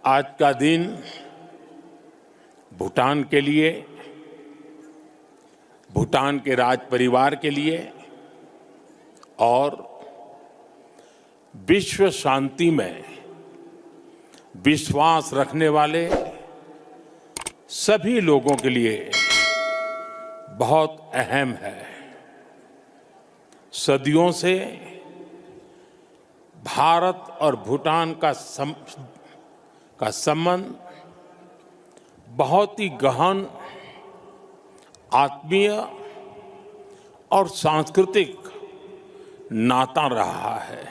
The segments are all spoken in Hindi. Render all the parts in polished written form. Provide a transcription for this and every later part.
आज का दिन भूटान के लिए, भूटान के राज परिवार के लिए और विश्व शांति में विश्वास रखने वाले सभी लोगों के लिए बहुत अहम है। सदियों से भारत और भूटान का संबंध बहुत ही गहन, आत्मीय और सांस्कृतिक नाता रहा है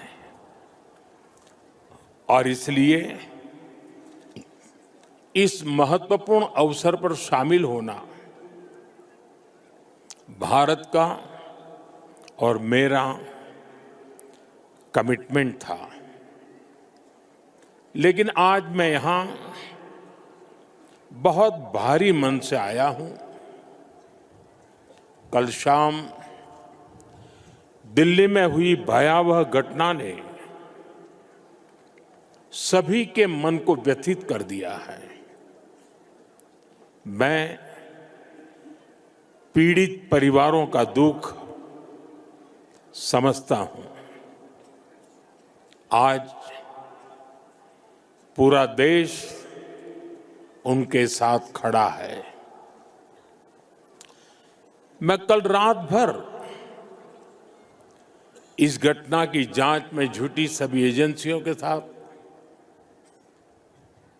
और इसलिए इस महत्वपूर्ण अवसर पर शामिल होना भारत का और मेरा कमिटमेंट था। लेकिन आज मैं यहां बहुत भारी मन से आया हूं। कल शाम दिल्ली में हुई भयावह घटना ने सभी के मन को व्यथित कर दिया है। मैं पीड़ित परिवारों का दुख समझता हूं। आज पूरा देश उनके साथ खड़ा है। मैं कल रात भर इस घटना की जांच में जुटी सभी एजेंसियों के साथ,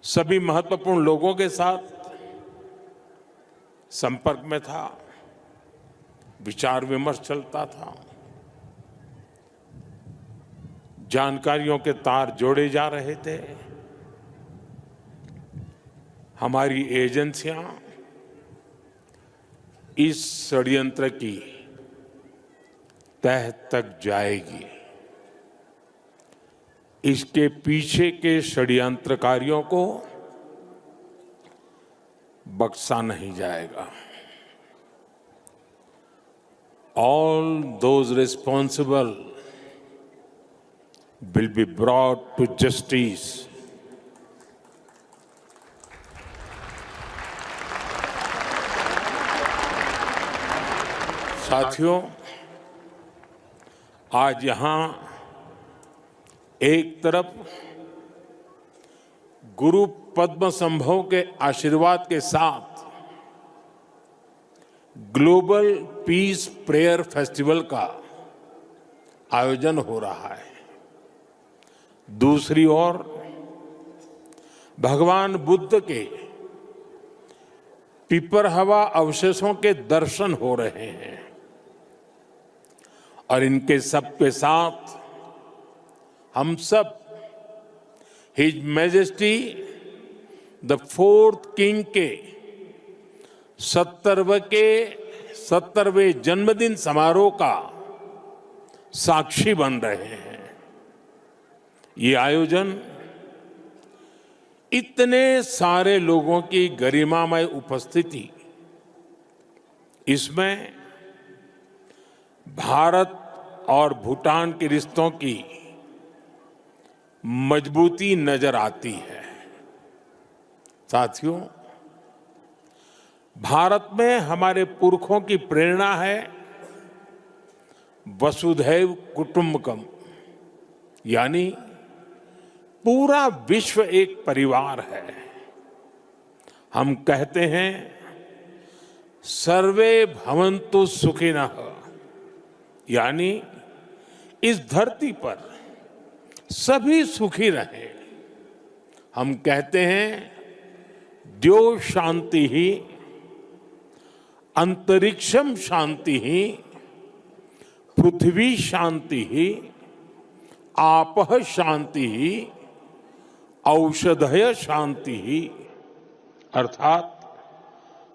सभी महत्वपूर्ण लोगों के साथ संपर्क में था, विचार विमर्श चलता था, जानकारियों के तार जोड़े जा रहे थे। हमारी एजेंसियां इस षड्यंत्र की तह तक जाएगी। इसके पीछे के षड्यंत्रकारियों को बख्शा नहीं जाएगा। All those responsible will be brought to justice. साथियों, आज यहां एक तरफ गुरु पद्म संभव के आशीर्वाद के साथ ग्लोबल पीस प्रेयर फेस्टिवल का आयोजन हो रहा है। दूसरी ओर भगवान बुद्ध के पिपरहवा अवशेषों के दर्शन हो रहे हैं और इनके सब के साथ हम सब his majesty the fourth king के 70वें जन्मदिन समारोह का साक्षी बन रहे हैं। ये आयोजन इतने सारे लोगों की गरिमामय उपस्थिति, इसमें भारत और भूटान के रिश्तों की मजबूती नजर आती है। साथियों, भारत में हमारे पुरखों की प्रेरणा है वसुधैव कुटुंबकम, यानी पूरा विश्व एक परिवार है। हम कहते हैं सर्वे भवन्तु सुखिनः, यानी इस धरती पर सभी सुखी रहें। हम कहते हैं द्यो शांति ही अंतरिक्षम शांति ही पृथ्वी शांति ही आपः शांति ही औषधय शांति ही, अर्थात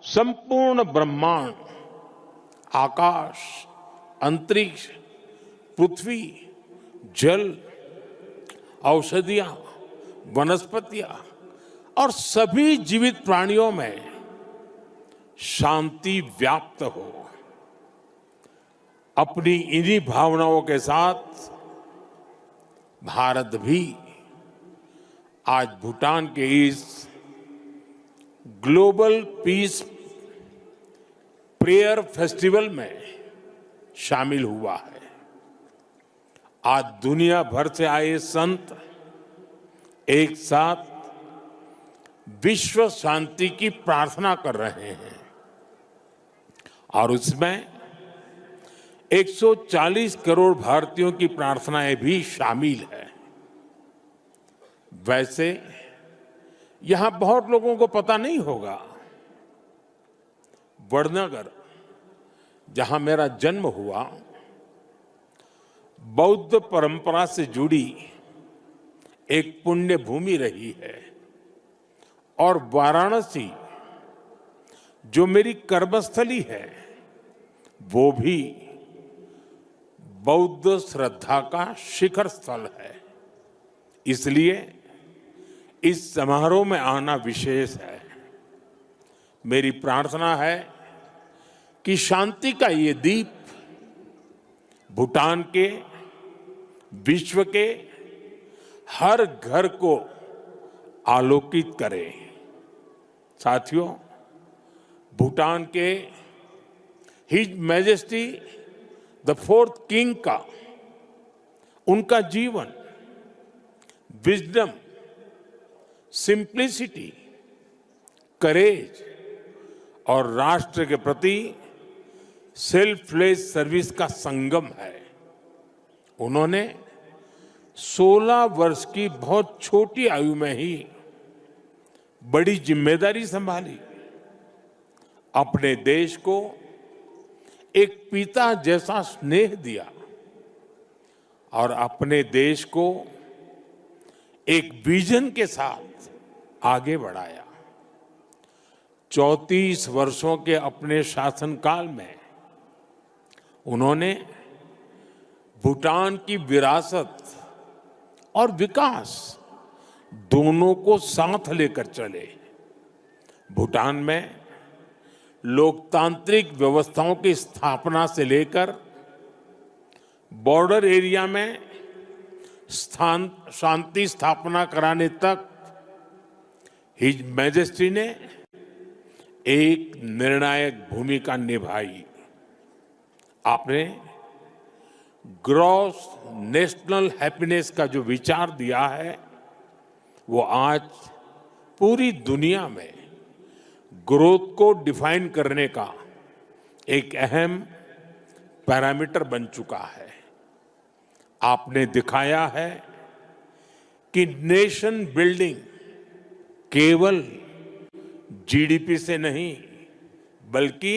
संपूर्ण ब्रह्मांड, आकाश, अंतरिक्ष, पृथ्वी, जल, औषधियां, वनस्पतियां और सभी जीवित प्राणियों में शांति व्याप्त हो। अपनी इन्हीं भावनाओं के साथ भारत भी आज भूटान के इस ग्लोबल पीस प्रेयर फेस्टिवल में शामिल हुआ है। आज दुनिया भर से आए संत एक साथ विश्व शांति की प्रार्थना कर रहे हैं और उसमें 140 करोड़ भारतीयों की प्रार्थनाएं भी शामिल है। वैसे यहां बहुत लोगों को पता नहीं होगा, वडनगर जहां मेरा जन्म हुआ बौद्ध परंपरा से जुड़ी एक पुण्य भूमि रही है और वाराणसी जो मेरी कर्मस्थली है वो भी बौद्ध श्रद्धा का शिखर स्थल है। इसलिए इस समारोह में आना विशेष है। मेरी प्रार्थना है कि शांति का ये दीप भूटान के, विश्व के हर घर को आलोकित करे। साथियों, भूटान के his majesty the fourth king का उनका जीवन विजडम, सिंप्लिसिटी, करेज और राष्ट्र के प्रति सेल्फलेस सर्विस का संगम है। उन्होंने 16 वर्ष की बहुत छोटी आयु में ही बड़ी जिम्मेदारी संभाली, अपने देश को एक पिता जैसा स्नेह दिया और अपने देश को एक विजन के साथ आगे बढ़ाया। 34 वर्षों के अपने शासनकाल में उन्होंने भूटान की विरासत और विकास दोनों को साथ लेकर चले। भूटान में लोकतांत्रिक व्यवस्थाओं की स्थापना से लेकर बॉर्डर एरिया में शांति स्थापना कराने तक हिज मैजेस्टी ने एक निर्णायक भूमिका निभाई। आपने ग्रॉस नेशनल हैप्पीनेस का जो विचार दिया है वो आज पूरी दुनिया में ग्रोथ को डिफाइन करने का एक अहम पैरामीटर बन चुका है। आपने दिखाया है कि नेशन बिल्डिंग केवल जीडीपी से नहीं बल्कि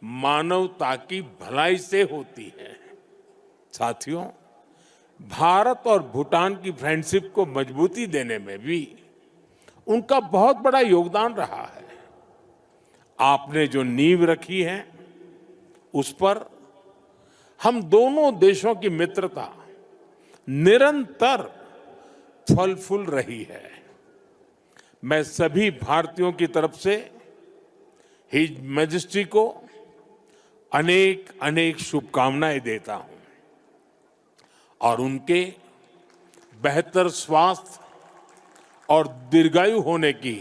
मानवता की भलाई से होती है। साथियों, भारत और भूटान की फ्रेंडशिप को मजबूती देने में भी उनका बहुत बड़ा योगदान रहा है। आपने जो नींव रखी है उस पर हम दोनों देशों की मित्रता निरंतर फल फूल रही है। मैं सभी भारतीयों की तरफ से हिज मैजेस्टी को अनेक अनेक शुभकामनाएं देता हूं और उनके बेहतर स्वास्थ्य और दीर्घायु होने की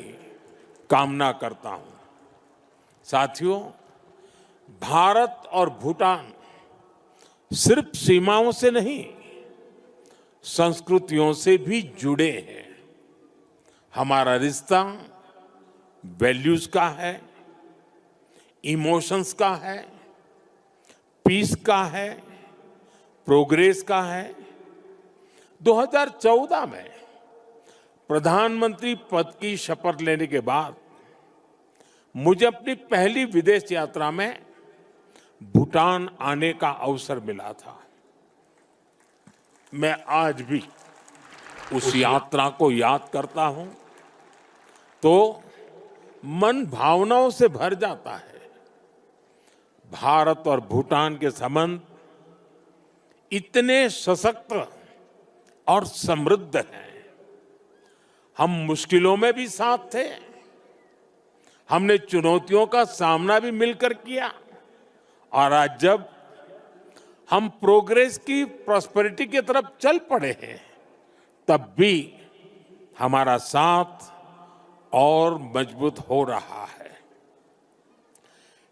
कामना करता हूं। साथियों, भारत और भूटान सिर्फ सीमाओं से नहीं संस्कृतियों से भी जुड़े हैं। हमारा रिश्ता वैल्यूज का है, इमोशंस का है, पीस का है, प्रोग्रेस का है। 2014 में प्रधानमंत्री पद की शपथ लेने के बाद मुझे अपनी पहली विदेश यात्रा में भूटान आने का अवसर मिला था। मैं आज भी उस यात्रा को याद करता हूं तो मन भावनाओं से भर जाता है। भारत और भूटान के संबंध इतने सशक्त और समृद्ध हैं। हम मुश्किलों में भी साथ थे, हमने चुनौतियों का सामना भी मिलकर किया और आज जब हम प्रोग्रेस की प्रॉस्पेरिटी की तरफ चल पड़े हैं तब भी हमारा साथ और मजबूत हो रहा है।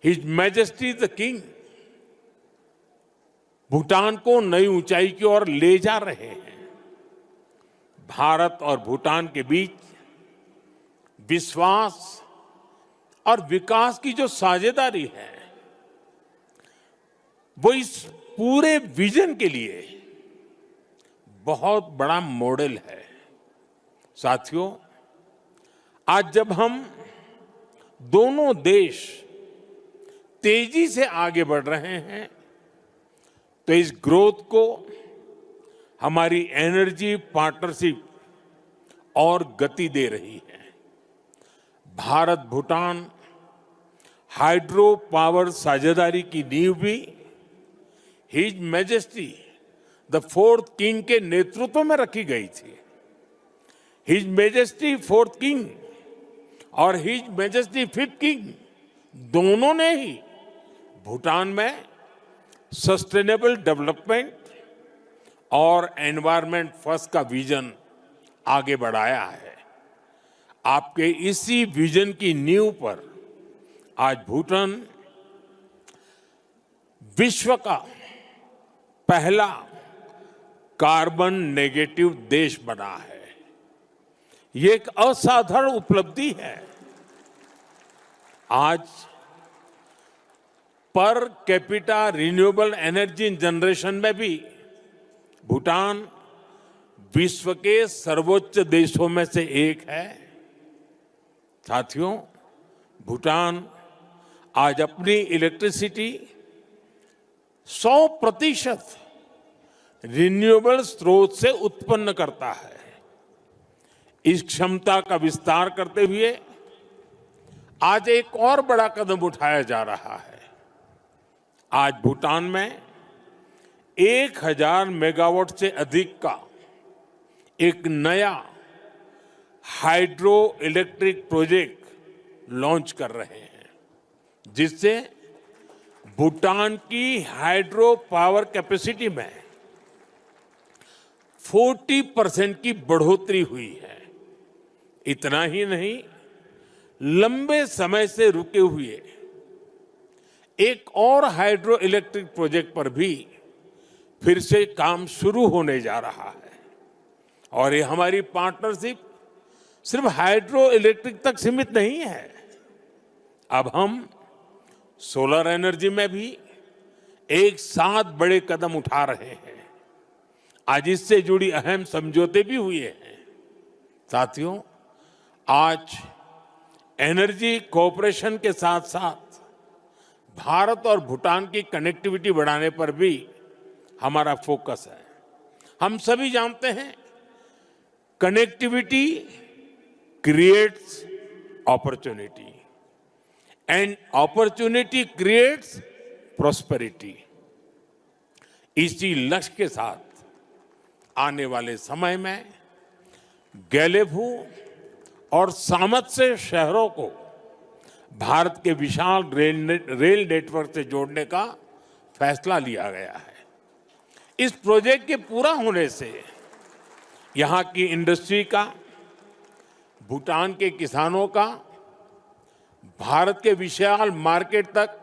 His majesty the king Bhutan को नई ऊंचाई की ओर ले जा रहे हैं। भारत और भूटान के बीच विश्वास और विकास की जो साझेदारी है, वो इस पूरे विजन के लिए बहुत बड़ा मॉडल है। साथियों, आज जब हम दोनों देश तेजी से आगे बढ़ रहे हैं, तो इस ग्रोथ को हमारी एनर्जी पार्टनरशिप और गति दे रही है। भारत भूटान हाइड्रो पावर साझेदारी की नींव भी his majesty the fourth king के नेतृत्व में रखी गई थी। हिज मैजेस्टी फोर्थ किंग और हिज मैजेस्टी फिफ्थ किंग दोनों ने ही भूटान में सस्टेनेबल डेवलपमेंट और एनवायरनमेंट फर्स्ट का विजन आगे बढ़ाया है। आपके इसी विजन की नींव पर आज भूटान विश्व का पहला कार्बन नेगेटिव देश बना है। ये एक असाधारण उपलब्धि है। आज per capita renewable energy generation में भी भूटान विश्व के सर्वोच्च देशों में से एक है। साथियों, भूटान आज अपनी इलेक्ट्रिसिटी 100% रिन्यूएबल स्रोत से उत्पन्न करता है। इस क्षमता का विस्तार करते हुए आज एक और बड़ा कदम उठाया जा रहा है। आज भूटान में 1000 मेगावाट से अधिक का एक नया हाइड्रो इलेक्ट्रिक प्रोजेक्ट लॉन्च कर रहे हैं, जिससे भूटान की हाइड्रो पावर कैपेसिटी में 40% की बढ़ोतरी हुई है। इतना ही नहीं, लंबे समय से रुके हुए एक और हाइड्रो इलेक्ट्रिक प्रोजेक्ट पर भी फिर से काम शुरू होने जा रहा है। और ये हमारी पार्टनरशिप सिर्फ हाइड्रो इलेक्ट्रिक तक सीमित नहीं है। अब हम सोलर एनर्जी में भी एक साथ बड़े कदम उठा रहे हैं। आज इससे जुड़ी अहम समझौते भी हुए हैं। साथियों, आज एनर्जी कोऑपरेशन के साथ साथ भारत और भूटान की कनेक्टिविटी बढ़ाने पर भी हमारा फोकस है। हम सभी जानते हैं, connectivity creates opportunity and opportunity creates prosperity. इसी लक्ष्य के साथ आने वाले समय में गैलेफू और सामत्से शहरों को भारत के विशाल रेल नेटवर्क से जोड़ने का फैसला लिया गया है। इस प्रोजेक्ट के पूरा होने से यहां की इंडस्ट्री का, भूटान के किसानों का, भारत के विशाल मार्केट तक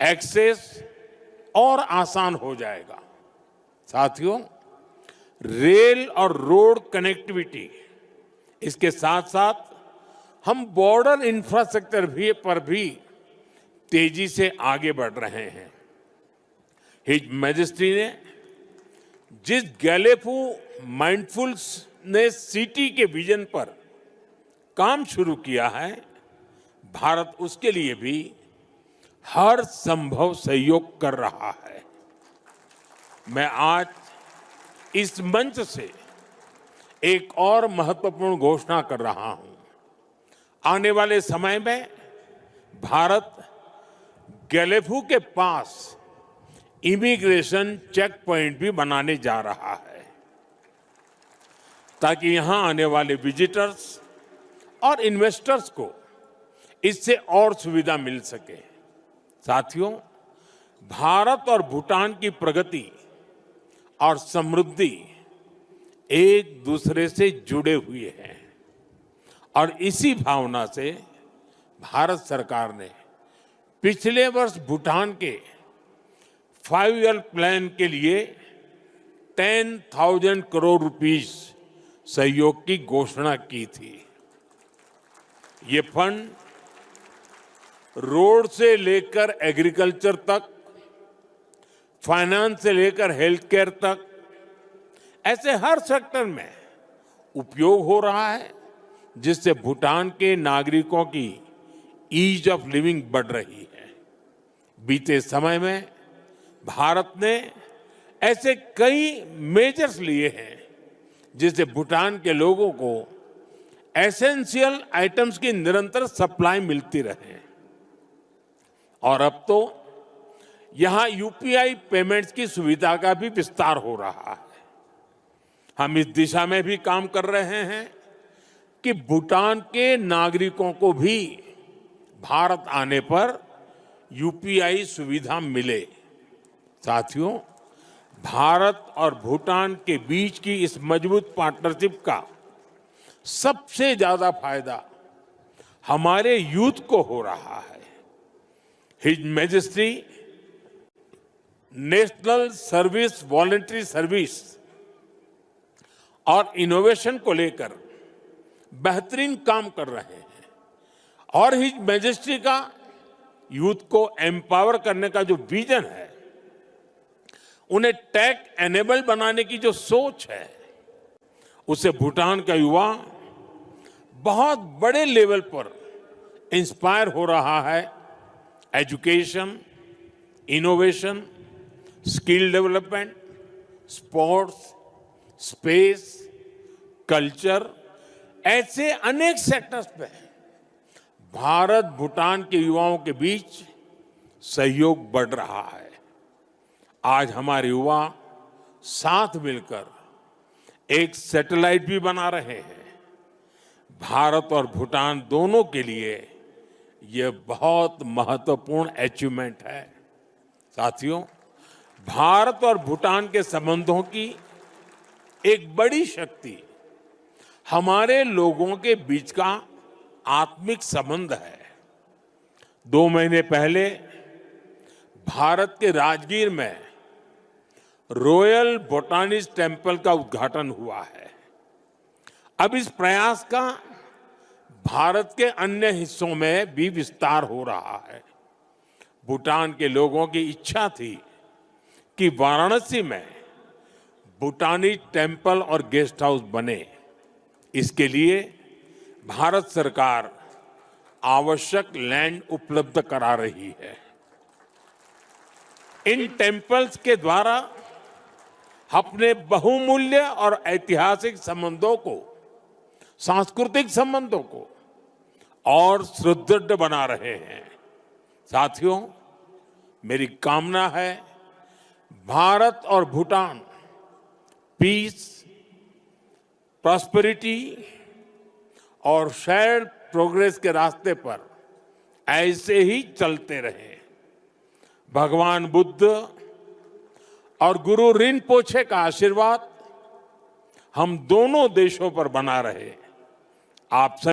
एक्सेस और आसान हो जाएगा। साथियों, रेल और रोड कनेक्टिविटी, इसके साथ साथ हम बॉर्डर इंफ्रास्ट्रक्चर पर भी तेजी से आगे बढ़ रहे हैं। हिज मैजेस्टी ने जिस गैलेफू माइंडफुलनेस सिटी के विजन पर काम शुरू किया है, भारत उसके लिए भी हर संभव सहयोग कर रहा है। मैं आज इस मंच से एक और महत्वपूर्ण घोषणा कर रहा हूं। आने वाले समय में भारत गैलेफू के पास इमिग्रेशन चेक पॉइंट भी बनाने जा रहा है, ताकि यहां आने वाले विजिटर्स और इन्वेस्टर्स को इससे और सुविधा मिल सके। साथियों, भारत और भूटान की प्रगति और समृद्धि एक दूसरे से जुड़े हुए हैं और इसी भावना से भारत सरकार ने पिछले वर्ष भूटान के 5 ईयर प्लान के लिए 10,000 करोड़ रुपीस सहयोग की घोषणा की थी। ये फंड रोड से लेकर एग्रीकल्चर तक, फाइनेंस से लेकर हेल्थ केयर तक, ऐसे हर सेक्टर में उपयोग हो रहा है, जिससे भूटान के नागरिकों की ईज ऑफ लिविंग बढ़ रही है। बीते समय में भारत ने ऐसे कई मेजर्स लिए हैं जिससे भूटान के लोगों को एसेंशियल आइटम्स की निरंतर सप्लाई मिलती रहे और अब तो यहां यूपीआई पेमेंट्स की सुविधा का भी विस्तार हो रहा है। हम इस दिशा में भी काम कर रहे हैं कि भूटान के नागरिकों को भी भारत आने पर यूपीआई सुविधा मिले। साथियों, भारत और भूटान के बीच की इस मजबूत पार्टनरशिप का सबसे ज्यादा फायदा हमारे यूथ को हो रहा है। His majesty national service voluntary service और इनोवेशन को लेकर बेहतरीन काम कर रहे हैं और हिज मैजेस्टी का यूथ को एम्पावर करने का जो विजन है, उन्हें टेक एनेबल बनाने की जो सोच है, उससे भूटान का युवा बहुत बड़े लेवल पर इंस्पायर हो रहा है। Education, innovation, skill development, sports, space, culture, ऐसे अनेक सेक्टर्स पे भारत भूटान के युवाओं के बीच सहयोग बढ़ रहा है। आज हमारे युवा साथ मिलकर एक सैटेलाइट भी बना रहे हैं। भारत और भूटान दोनों के लिए यह बहुत महत्वपूर्ण अचीवमेंट है। साथियों, भारत और भूटान के संबंधों की एक बड़ी शक्ति हमारे लोगों के बीच का आत्मिक संबंध है। 2 महीने पहले भारत के राजगीर में रॉयल बोटानिस्ट टेम्पल का उद्घाटन हुआ है। अब इस प्रयास का भारत के अन्य हिस्सों में भी विस्तार हो रहा है। भूटान के लोगों की इच्छा थी कि वाराणसी में बोटानिस्ट टेम्पल और गेस्ट हाउस बने। इसके लिए भारत सरकार आवश्यक लैंड उपलब्ध करा रही है। इन टेम्पल्स के द्वारा अपने बहुमूल्य और ऐतिहासिक संबंधों को, सांस्कृतिक संबंधों को और सुदृढ़ बना रहे हैं। साथियों, मेरी कामना है भारत और भूटान पीस, प्रॉस्पेरिटी और शेयर्ड प्रोग्रेस के रास्ते पर ऐसे ही चलते रहे। भगवान बुद्ध और गुरु रिनपोछे का आशीर्वाद हम दोनों देशों पर बना रहे। आप